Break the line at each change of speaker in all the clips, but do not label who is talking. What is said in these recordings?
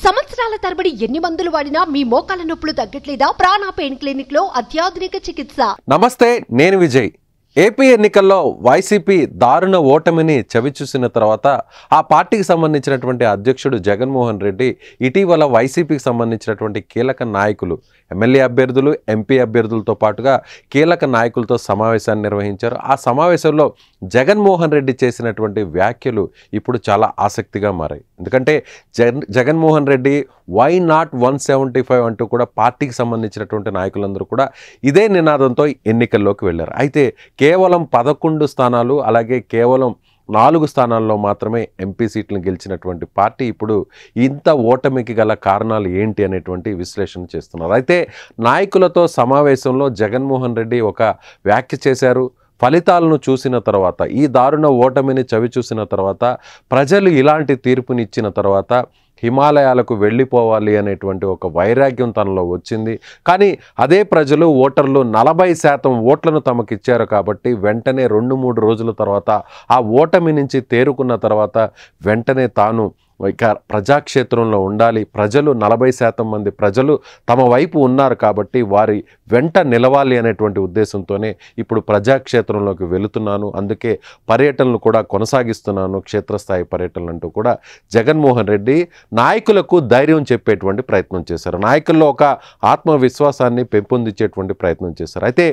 సంవత్సరాల తరబడి ఎన్ని మందులు వాడినా మీ మోకాల నొప్పులు తగ్గట్లేదా? ప్రాణ పెయిన్ క్లినిక్ లో అత్యాధునిక చికిత్స.
నమస్తే, నేను విజయ్. ఏపీ ఎన్నికల్లో వైసీపీ దారుణ ఓటమిని చవిచూసిన తర్వాత ఆ పార్టీకి సంబంధించినటువంటి అధ్యక్షుడు జగన్మోహన్ రెడ్డి ఇటీవల వైసీపీకి సంబంధించినటువంటి కీలక నాయకులు, ఎమ్మెల్యే అభ్యర్థులు, ఎంపీ అభ్యర్థులతో పాటుగా కీలక నాయకులతో సమావేశాన్ని నిర్వహించారు. ఆ సమావేశంలో జగన్మోహన్ రెడ్డి చేసినటువంటి వ్యాఖ్యలు ఇప్పుడు చాలా ఆసక్తిగా మారాయి. ఎందుకంటే జగన్మోహన్ రెడ్డి వై నాట్ 175 అంటూ కూడా పార్టీకి సంబంధించినటువంటి నాయకులందరూ కూడా ఇదే నినాదంతో ఎన్నికల్లోకి వెళ్ళారు. అయితే కేవలం 11 స్థానాలు, అలాగే కేవలం 4 స్థానాల్లో మాత్రమే ఎంపీ సీట్లను గెలిచినటువంటి పార్టీ ఇప్పుడు ఇంత ఓటమికి గల కారణాలు ఏంటి అనేటువంటి విశ్లేషణ చేస్తున్నారు. అయితే నాయకులతో సమావేశంలో జగన్మోహన్ రెడ్డి ఒక వ్యాఖ్య చేశారు. ఫలితాలను చూసిన తర్వాత, ఈ దారుణ ఓటమిని చవిచూసిన తర్వాత, ప్రజలు ఇలాంటి తీర్పునిచ్చిన తర్వాత హిమాలయాలకు వెళ్ళిపోవాలి అనేటువంటి ఒక వైరాగ్యం తనలో వచ్చింది. కానీ అదే ప్రజలు, ఓటర్లు 40% ఓట్లను తమకు ఇచ్చారు కాబట్టి వెంటనే 2-3 రోజుల తర్వాత ఆ ఓటమి నుంచి తేరుకున్న తర్వాత వెంటనే తాను ఇక ప్రజాక్షేత్రంలో ఉండాలి, ప్రజలు 40% మంది ప్రజలు తమ వైపు ఉన్నారు కాబట్టి వారి వెంట నిలవాలి అనేటువంటి ఉద్దేశంతోనే ఇప్పుడు ప్రజాక్షేత్రంలోకి వెళుతున్నాను, అందుకే పర్యటనలు కూడా కొనసాగిస్తున్నాను, క్షేత్రస్థాయి పర్యటనలు అంటూ కూడా జగన్మోహన్ రెడ్డి నాయకులకు ధైర్యం చెప్పేటువంటి ప్రయత్నం చేశారు. నాయకుల్లో ఒక ఆత్మవిశ్వాసాన్ని పెంపొందించేటువంటి ప్రయత్నం చేశారు. అయితే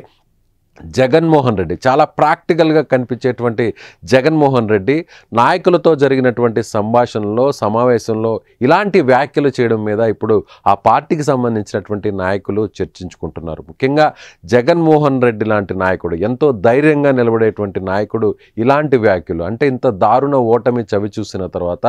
జగన్మోహన్ రెడ్డి చాలా ప్రాక్టికల్గా కనిపించేటువంటి జగన్మోహన్ రెడ్డి నాయకులతో జరిగినటువంటి సంభాషణలో, సమావేశంలో ఇలాంటి వ్యాఖ్యలు చేయడం మీద ఇప్పుడు ఆ పార్టీకి సంబంధించినటువంటి నాయకులు చర్చించుకుంటున్నారు. ముఖ్యంగా జగన్మోహన్ రెడ్డి లాంటి నాయకుడు, ఎంతో ధైర్యంగా నిలబడేటువంటి నాయకుడు ఇలాంటి వ్యాఖ్యలు అంటే ఇంత దారుణ ఓటమి చవి చూసిన తర్వాత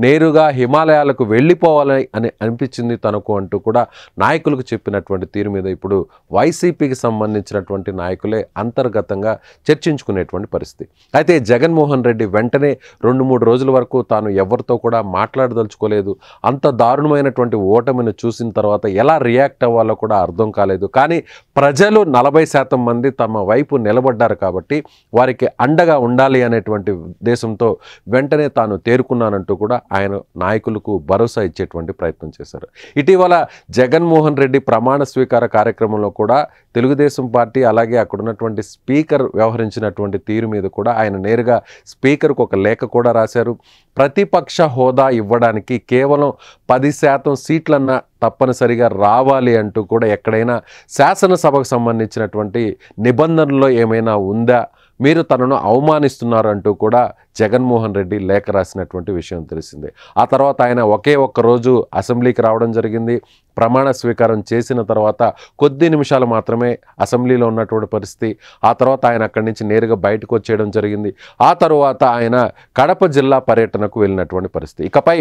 నేరుగా హిమాలయాలకు వెళ్ళిపోవాలి అని అనిపించింది తనకు అంటూ కూడా నాయకులకు చెప్పినటువంటి తీరు మీద ఇప్పుడు వైసీపీకి సంబంధించినటువంటి నాయకులు అంతర్గతంగా చర్చించుకునేటువంటి పరిస్థితి. అయితే జగన్మోహన్ రెడ్డి వెంటనే 2-3 రోజుల వరకు తాను ఎవరితో కూడా మాట్లాడదలుచుకోలేదు. అంత దారుణమైనటువంటి ఓటమిని చూసిన తర్వాత ఎలా రియాక్ట్ అవ్వాలో కూడా అర్థం కాలేదు. కానీ ప్రజలు 40% మంది తమ వైపు నిలబడ్డారు కాబట్టి వారికి అండగా ఉండాలి అనేటువంటి ఉద్దేశంతో వెంటనే తాను తేరుకున్నానంటూ కూడా ఆయన నాయకులకు భరోసా ఇచ్చేటువంటి ప్రయత్నం చేశారు. ఇటీవల జగన్మోహన్ రెడ్డి ప్రమాణ స్వీకార కార్యక్రమంలో కూడా తెలుగుదేశం పార్టీ, అలాగే అక్కడ ఉన్నటువంటి స్పీకర్ వ్యవహరించినటువంటి తీరు మీద కూడా ఆయన నేరుగా స్పీకర్కు ఒక లేఖ కూడా రాశారు. ప్రతిపక్ష హోదా ఇవ్వడానికి కేవలం 10% సీట్లన్నా తప్పనిసరిగా రావాలి అంటూ కూడా ఎక్కడైనా శాసనసభకు సంబంధించినటువంటి నిబంధనలో ఏమైనా ఉందా, మీరు తనను అవమానిస్తున్నారు అంటూ కూడా జగన్మోహన్ రెడ్డి లేఖ రాసినటువంటి విషయం తెలిసిందే. ఆ తర్వాత ఆయన ఒకే ఒక్క రోజు అసెంబ్లీకి రావడం జరిగింది. ప్రమాణ స్వీకారం చేసిన తర్వాత కొద్ది నిమిషాలు మాత్రమే అసెంబ్లీలో ఉన్నటువంటి పరిస్థితి. ఆ తర్వాత ఆయన అక్కడి నుంచి నేరుగా బయటకు వచ్చేయడం జరిగింది. ఆ తర్వాత ఆయన కడప జిల్లా పర్యటనకు వెళ్ళినటువంటి పరిస్థితి. ఇకపై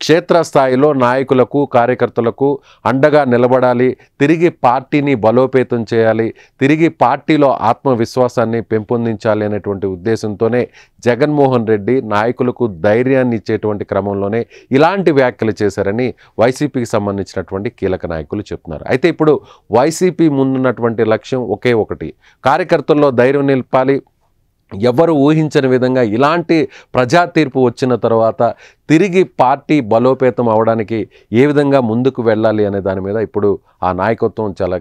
క్షేత్రస్థాయిలో నాయకులకు, కార్యకర్తలకు అండగా నిలబడాలి, తిరిగి పార్టీని బలోపేతం చేయాలి, తిరిగి పార్టీలో ఆత్మవిశ్వాసాన్ని పెంపొందించాలి అనేటువంటి ఉద్దేశంతోనే జగన్మోహన్ రెడ్డి నాయకులకు ధైర్యాన్ని ఇచ్చేటువంటి క్రమంలోనే ఇలాంటి వ్యాఖ్యలు చేశారని వైసీపీకి సంబంధించినటువంటి కీలక నాయకులు చెప్తున్నారు. అయితే ఇప్పుడు వైసీపీ ముందున్నటువంటి లక్ష్యం ఒకే ఒకటి, కార్యకర్తల్లో ధైర్యం నింపాలి. ఎవరు ఊహించని విధంగా ఇలాంటి ప్రజా తీర్పు వచ్చిన తర్వాత తిరిగి పార్టీ బలోపేతం అవడానికి ఏ విధంగా ముందుకు వెళ్ళాలి అనే దాని మీద ఇప్పుడు ఆ నాయకత్వం చాలా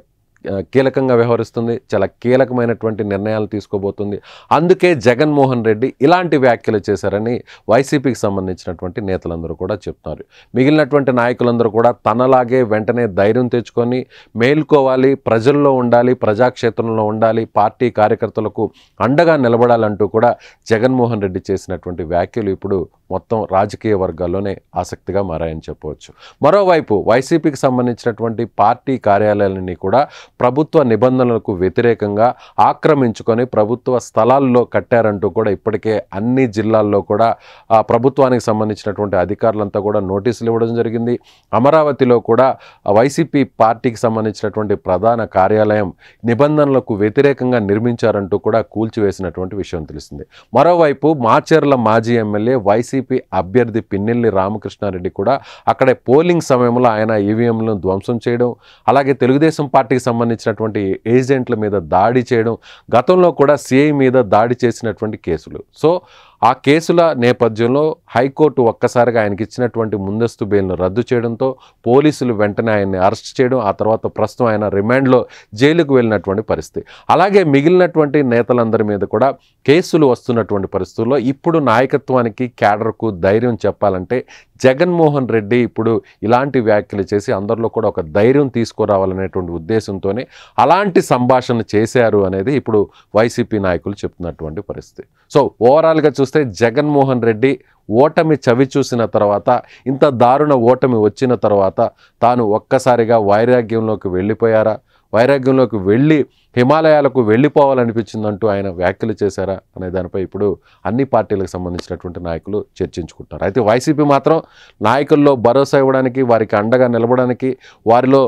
కీలకంగా వ్యవహరిస్తుంది, చాలా కీలకమైనటువంటి నిర్ణయాలు తీసుకోబోతుంది. అందుకే జగన్మోహన్ రెడ్డి ఇలాంటి వ్యాఖ్యలు చేశారని వైసీపీకి సంబంధించినటువంటి నేతలందరూ కూడా చెప్తున్నారు. మిగిలినటువంటి నాయకులందరూ కూడా తనలాగే వెంటనే ధైర్యం తెచ్చుకొని మేల్కోవాలి, ప్రజల్లో ఉండాలి, ప్రజాక్షేత్రంలో ఉండాలి, పార్టీ కార్యకర్తలకు అండగా నిలబడాలంటూ కూడా జగన్మోహన్ రెడ్డి చేసినటువంటి వ్యాఖ్యలు ఇప్పుడు మొత్తం రాజకీయ వర్గాల్లోనే ఆసక్తిగా మారాయని చెప్పవచ్చు. మరోవైపు వైసీపీకి సంబంధించినటువంటి పార్టీ కార్యాలయాలన్నీ కూడా ప్రభుత్వ నిబంధనలకు వ్యతిరేకంగా ఆక్రమించుకొని ప్రభుత్వ స్థలాల్లో కట్టారంటూ కూడా ఇప్పటికే అన్ని జిల్లాల్లో కూడా ప్రభుత్వానికి సంబంధించినటువంటి అధికారులంతా కూడా నోటీసులు ఇవ్వడం జరిగింది. అమరావతిలో కూడా వైసీపీ పార్టీకి సంబంధించినటువంటి ప్రధాన కార్యాలయం నిబంధనలకు వ్యతిరేకంగా నిర్మించారంటూ కూడా కూల్చివేసినటువంటి విషయం తెలిసింది. మరోవైపు మాచర్ల మాజీ ఎమ్మెల్యే వైసీపీ అభ్యర్థి పిన్నెల్లి రామకృష్ణారెడ్డి కూడా అక్కడే పోలింగ్ సమయంలో ఆయన ఈవీఎంలను ధ్వంసం చేయడం, అలాగే తెలుగుదేశం పార్టీకి సంబంధించినటువంటి ఏజెంట్ల మీద దాడి చేయడం, గతంలో కూడా సిఐ మీద దాడి చేసినటువంటి కేసులు. సో ఆ కేసుల నేపథ్యంలో హైకోర్టు ఒక్కసారిగా ఆయనకి ఇచ్చినటువంటి ముందస్తు బెయిల్ను రద్దు చేయడంతో పోలీసులు వెంటనే ఆయన్ని అరెస్ట్ చేయడం, ఆ తర్వాత ప్రస్తుతం ఆయన రిమాండ్లో జైలుకు వెళ్ళినటువంటి పరిస్థితి. అలాగే మిగిలినటువంటి నేతలందరి మీద కూడా కేసులు వస్తున్నటువంటి పరిస్థితుల్లో ఇప్పుడు నాయకత్వానికి క్యాడర్కు ధైర్యం చెప్పాలంటే జగన్మోహన్ రెడ్డి ఇప్పుడు ఇలాంటి వ్యాఖ్యలు చేసి అందరిలో కూడా ఒక ధైర్యం తీసుకురావాలనేటువంటి ఉద్దేశంతోనే అలాంటి సంభాషణ చేశారు అనేది ఇప్పుడు వైసీపీ నాయకులు చెప్తున్నటువంటి పరిస్థితి. సో ఓవరాల్గా చూస్తే జగన్మోహన్ రెడ్డి ఓటమి చవి చూసిన తర్వాత, ఇంత దారుణ ఓటమి వచ్చిన తర్వాత తాను ఒక్కసారిగా వైరాగ్యంలోకి వెళ్ళిపోయారా, వైరాగ్యంలోకి వెళ్ళి హిమాలయాలకు వెళ్ళిపోవాలనిపించిందంటూ ఆయన వ్యాఖ్యలు చేశారా అనే దానిపై ఇప్పుడు అన్ని పార్టీలకు సంబంధించినటువంటి నాయకులు చర్చించుకుంటున్నారు. అయితే వైసీపీ మాత్రం నాయకుల్లో భరోసా ఇవ్వడానికి, వారికి అండగా నిలబడడానికి, వారిలో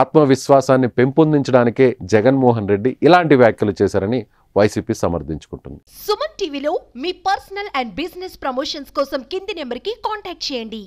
ఆత్మవిశ్వాసాన్ని పెంపొందించడానికే జగన్మోహన్ రెడ్డి ఇలాంటి వ్యాఖ్యలు చేశారని వైసీపీ సమర్థించుకుంటుంది.
సుమన్ టీవీలో మీ పర్సనల్ అండ్ బిజినెస్ ప్రమోషన్స్ కోసం కింది నెంబర్కి కాంటాక్ట్ చేయండి.